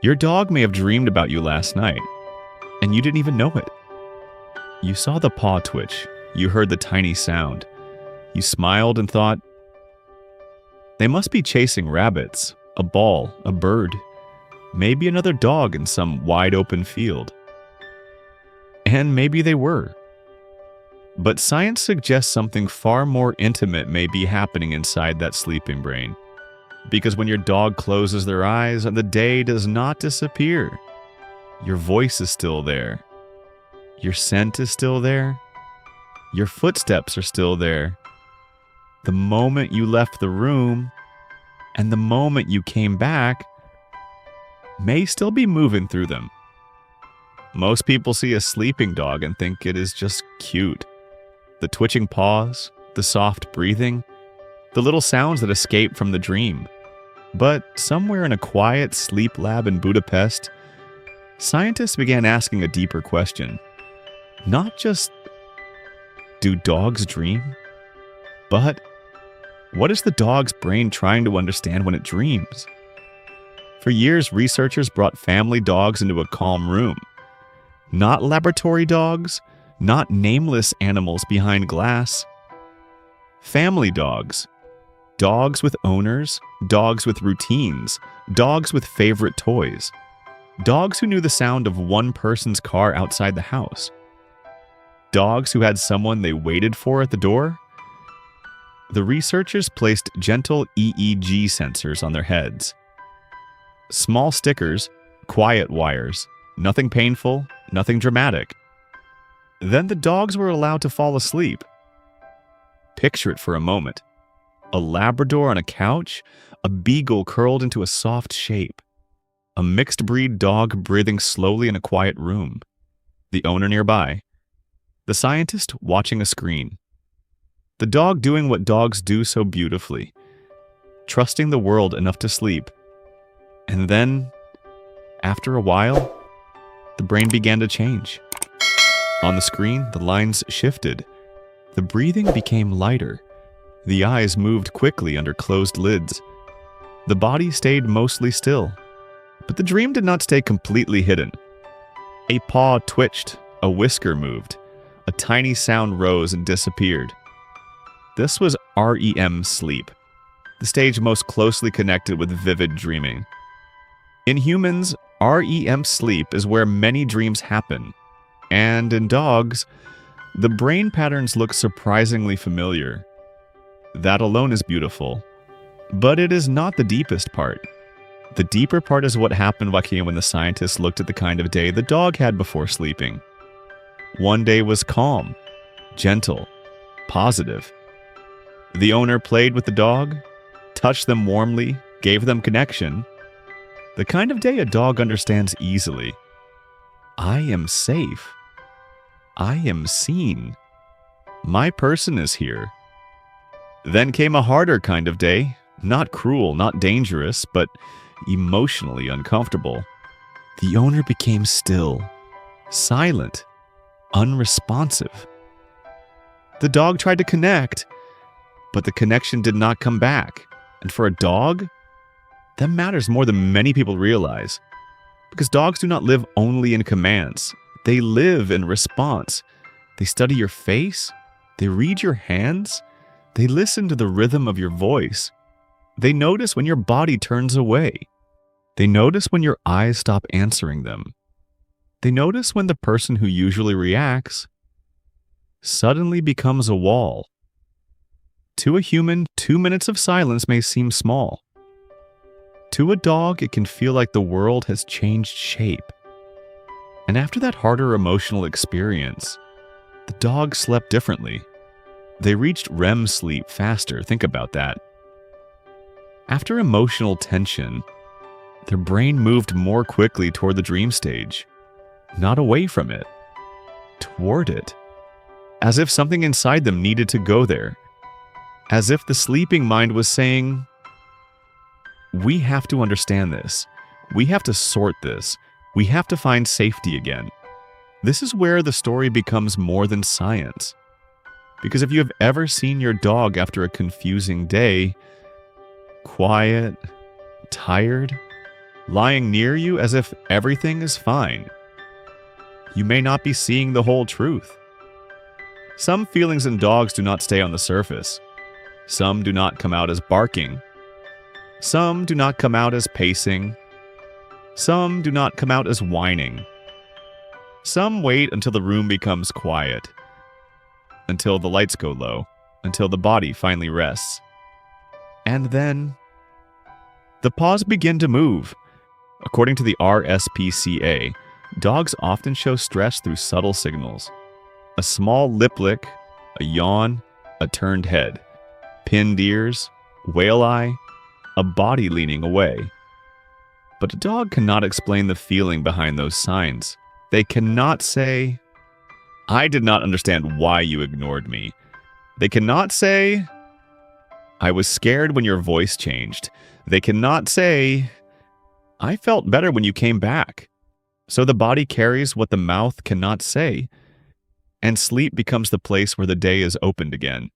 Your dog may have dreamed about you last night, and you didn't even know it. You saw the paw twitch. You heard the tiny sound. You smiled and thought, they must be chasing rabbits, a ball, a bird, maybe another dog in some wide-open field. And maybe they were. But science suggests something far more intimate may be happening inside that sleeping brain. Because when your dog closes their eyes, the day does not disappear. Your voice is still there. Your scent is still there. Your footsteps are still there. The moment you left the room and the moment you came back may still be moving through them. Most people see a sleeping dog and think it is just cute. The twitching paws, the soft breathing, the little sounds that escape from the dream. But somewhere in a quiet sleep lab in Budapest, scientists began asking a deeper question. Not just, do dogs dream? But, what is the dog's brain trying to understand when it dreams? For years, researchers brought family dogs into a calm room. Not laboratory dogs, not nameless animals behind glass. Family dogs. Dogs with owners, dogs with routines, dogs with favorite toys. Dogs who knew the sound of one person's car outside the house. Dogs who had someone they waited for at the door. The researchers placed gentle EEG sensors on their heads. Small stickers, quiet wires, nothing painful, nothing dramatic. Then the dogs were allowed to fall asleep. Picture it for a moment. A Labrador on a couch, a beagle curled into a soft shape. A mixed-breed dog breathing slowly in a quiet room. The owner nearby. The scientist watching a screen. The dog doing what dogs do so beautifully. Trusting the world enough to sleep. And then, after a while, the brain began to change. On the screen, the lines shifted. The breathing became lighter. The eyes moved quickly under closed lids. The body stayed mostly still. But the dream did not stay completely hidden. A paw twitched, a whisker moved, a tiny sound rose and disappeared. This was REM sleep, the stage most closely connected with vivid dreaming. In humans, REM sleep is where many dreams happen. And in dogs, the brain patterns look surprisingly familiar. That alone is beautiful. But it is not the deepest part. The deeper part is what happened when the scientists looked at the kind of day the dog had before sleeping. One day was calm, gentle, positive. The owner played with the dog, touched them warmly, gave them connection. The kind of day a dog understands easily. I am safe. I am seen. My person is here. Then came a harder kind of day, not cruel, not dangerous, but emotionally uncomfortable. The owner became still, silent, unresponsive. The dog tried to connect, but the connection did not come back. And for a dog, that matters more than many people realize. Because dogs do not live only in commands. They live in response. They study your face. They read your hands. They listen to the rhythm of your voice. They notice when your body turns away. They notice when your eyes stop answering them. They notice when the person who usually reacts suddenly becomes a wall. To a human, 2 minutes of silence may seem small. To a dog, it can feel like the world has changed shape. And after that harder emotional experience, the dog slept differently. They reached REM sleep faster, think about that. After emotional tension, their brain moved more quickly toward the dream stage. Not away from it, toward it. As if something inside them needed to go there. As if the sleeping mind was saying, we have to understand this. We have to sort this. We have to find safety again. This is where the story becomes more than science. Because if you have ever seen your dog after a confusing day, quiet, tired, lying near you as if everything is fine. You may not be seeing the whole truth. Some feelings in dogs do not stay on the surface. Some do not come out as barking. Some do not come out as pacing. Some do not come out as whining. Some wait until the room becomes quiet, until the lights go low, until the body finally rests. And then, the paws begin to move. According to the RSPCA, dogs often show stress through subtle signals. A small lip lick, a yawn, a turned head, pinned ears, whale eye, a body leaning away. But a dog cannot explain the feeling behind those signs. They cannot say, "I did not understand why you ignored me." They cannot say, "I was scared when your voice changed." They cannot say, "I felt better when you came back." So the body carries what the mouth cannot say, and sleep becomes the place where the day is opened again.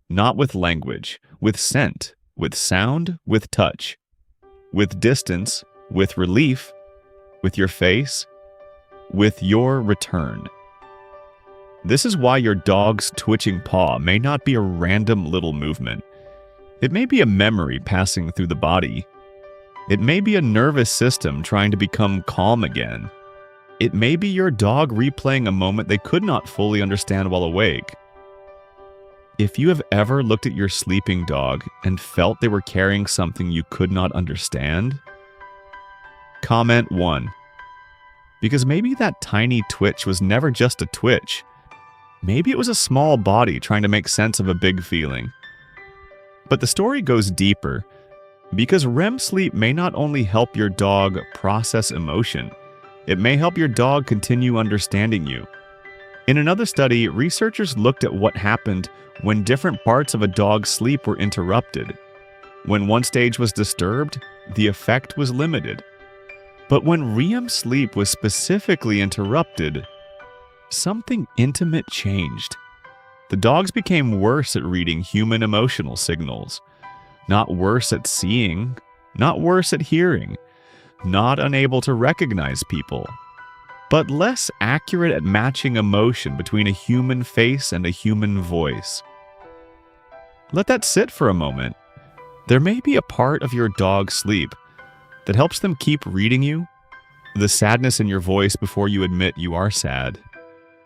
Not with language, with scent, with sound, with touch, with distance, with relief, with your face, with your return. This is why your dog's twitching paw may not be a random little movement. It may be a memory passing through the body. It may be a nervous system trying to become calm again. It may be your dog replaying a moment they could not fully understand while awake. If you have ever looked at your sleeping dog and felt they were carrying something you could not understand, comment 1. Because maybe that tiny twitch was never just a twitch. Maybe it was a small body trying to make sense of a big feeling. But the story goes deeper, because REM sleep may not only help your dog process emotion, it may help your dog continue understanding you. In another study, researchers looked at what happened when different parts of a dog's sleep were interrupted. When one stage was disturbed, the effect was limited. But when REM sleep was specifically interrupted, something intimate changed. The dogs became worse at reading human emotional signals. Not worse at seeing, not worse at hearing, not unable to recognize people, but less accurate at matching emotion between a human face and a human voice. Let that sit for a moment. There may be a part of your dog's sleep that helps them keep reading you, the sadness in your voice before you admit you are sad,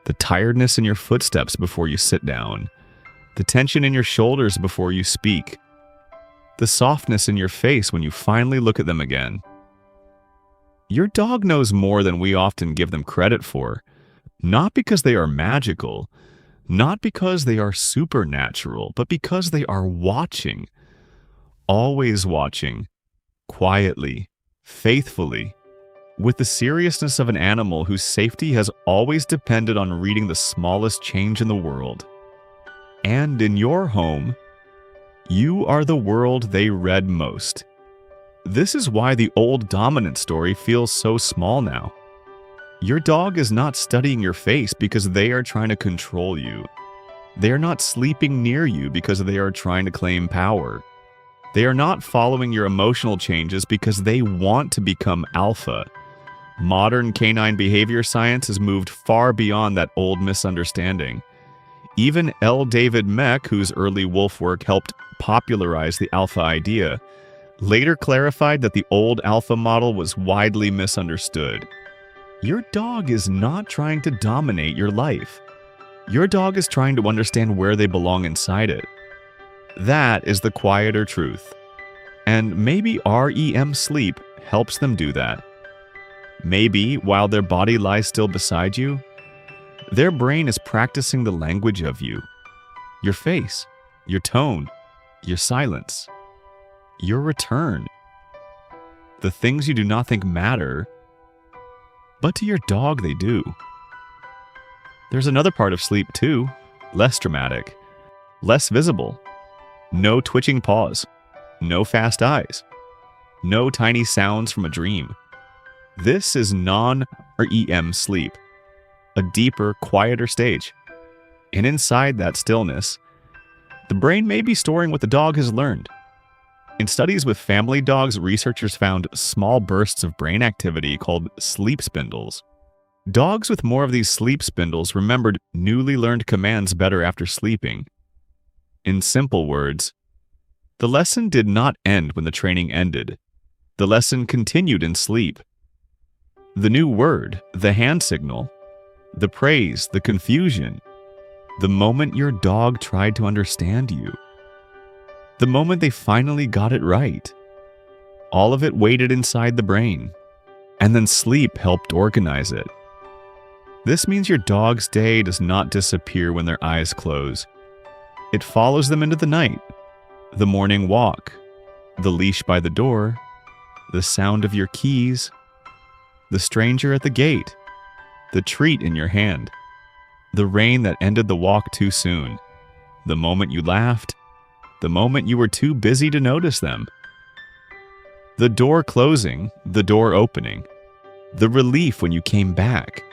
the tiredness in your footsteps before you sit down, the tension in your shoulders before you speak, the softness in your face when you finally look at them again. Your dog knows more than we often give them credit for, not because they are magical, not because they are supernatural, but because they are watching, always watching, quietly, faithfully, with the seriousness of an animal whose safety has always depended on reading the smallest change in the world. And in your home, you are the world they read most. This is why the old dominant story feels so small now. Your dog is not studying your face because they are trying to control you. They are not sleeping near you because they are trying to claim power. They are not following your emotional changes because they want to become alpha. Modern canine behavior science has moved far beyond that old misunderstanding. Even L. David Meck, whose early wolf work helped popularize the alpha idea, later clarified that the old alpha model was widely misunderstood. Your dog is not trying to dominate your life. Your dog is trying to understand where they belong inside it. That is the quieter truth. And maybe REM sleep helps them do that. Maybe, while their body lies still beside you, their brain is practicing the language of you. Your face, your tone, your silence, your return. The things you do not think matter, but to your dog they do. There's another part of sleep too, less dramatic, less visible. No twitching paws, no fast eyes, no tiny sounds from a dream. This is non-REM sleep, a deeper, quieter stage. And inside that stillness, the brain may be storing what the dog has learned. In studies with family dogs, researchers found small bursts of brain activity called sleep spindles. Dogs with more of these sleep spindles remembered newly learned commands better after sleeping. In simple words, the lesson did not end when the training ended. The lesson continued in sleep. The new word, the hand signal, the praise, the confusion, the moment your dog tried to understand you, the moment they finally got it right. All of it waited inside the brain, and then sleep helped organize it. This means your dog's day does not disappear when their eyes close. It follows them into the night, the morning walk, the leash by the door, the sound of your keys, the stranger at the gate, the treat in your hand, the rain that ended the walk too soon, the moment you laughed, the moment you were too busy to notice them, the door closing, the door opening, the relief when you came back.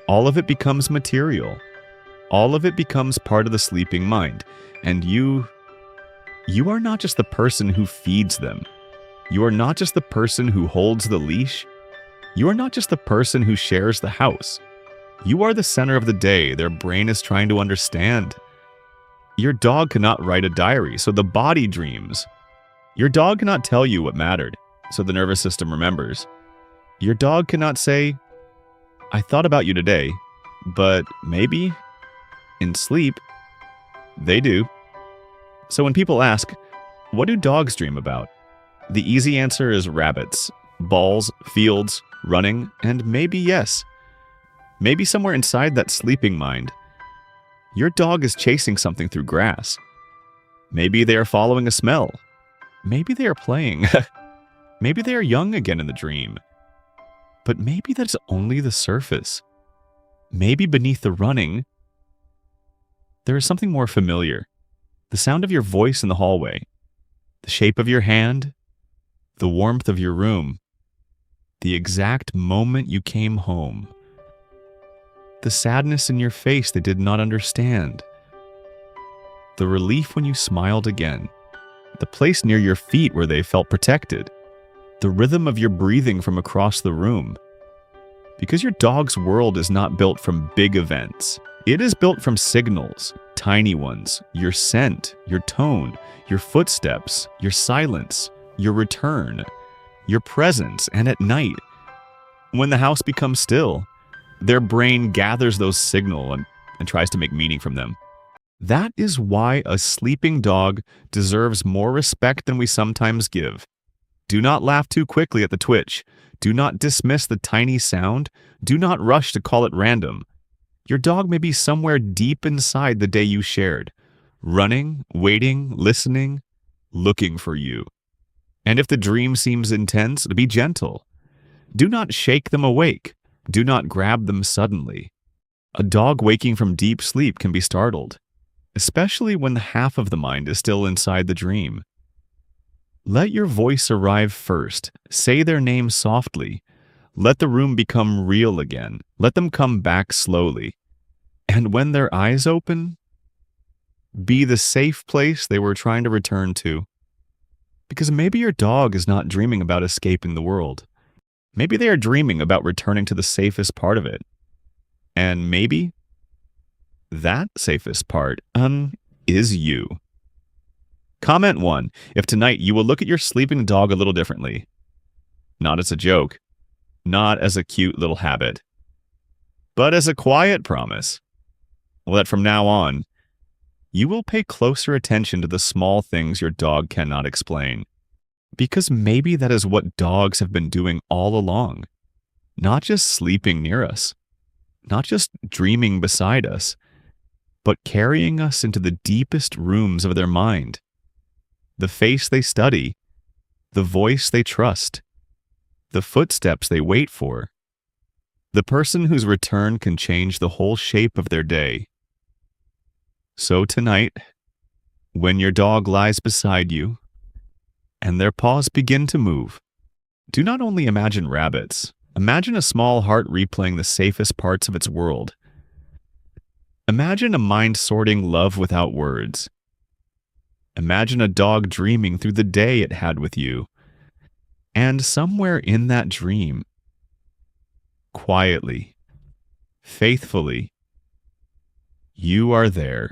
All of it becomes material. All of it becomes part of the sleeping mind. And you are not just the person who feeds them. You are not just the person who holds the leash. You are not just the person who shares the house. You are the center of the day their brain is trying to understand. Your dog cannot write a diary, so the body dreams. Your dog cannot tell you what mattered, so the nervous system remembers. Your dog cannot say, I thought about you today, but maybe in sleep, they do. So when people ask, what do dogs dream about? The easy answer is rabbits, balls, fields, running, and maybe yes. Maybe somewhere inside that sleeping mind, your dog is chasing something through grass. Maybe they are following a smell. Maybe they are playing. Maybe they are young again in the dream. But maybe that's only the surface. Maybe beneath the running, there is something more familiar. The sound of your voice in the hallway, the shape of your hand, the warmth of your room, the exact moment you came home, the sadness in your face they did not understand, the relief when you smiled again, the place near your feet where they felt protected, the rhythm of your breathing from across the room. Because your dog's world is not built from big events. It is built from signals, tiny ones, your scent, your tone, your footsteps, your silence, your return, your presence, and at night, when the house becomes still, their brain gathers those signals and tries to make meaning from them. That is why a sleeping dog deserves more respect than we sometimes give. Do not laugh too quickly at the twitch. Do not dismiss the tiny sound. Do not rush to call it random. Your dog may be somewhere deep inside the day you shared, running, waiting, listening, looking for you. And if the dream seems intense, be gentle. Do not shake them awake. Do not grab them suddenly. A dog waking from deep sleep can be startled, especially when half of the mind is still inside the dream. Let your voice arrive first. Say their name softly. Let the room become real again. Let them come back slowly. And when their eyes open, be the safe place they were trying to return to. Because maybe your dog is not dreaming about escaping the world. Maybe they are dreaming about returning to the safest part of it. And maybe that safest part, is you. Comment 1 if tonight you will look at your sleeping dog a little differently. Not as a joke, not as a cute little habit, but as a quiet promise. Well, that from now on, you will pay closer attention to the small things your dog cannot explain. Because maybe that is what dogs have been doing all along. Not just sleeping near us, not just dreaming beside us, but carrying us into the deepest rooms of their mind. The face they study, the voice they trust, the footsteps they wait for, the person whose return can change the whole shape of their day. So tonight, when your dog lies beside you, and their paws begin to move, do not only imagine rabbits. Imagine a small heart replaying the safest parts of its world. Imagine a mind sorting love without words. Imagine a dog dreaming through the day it had with you. And somewhere in that dream, quietly, faithfully, you are there,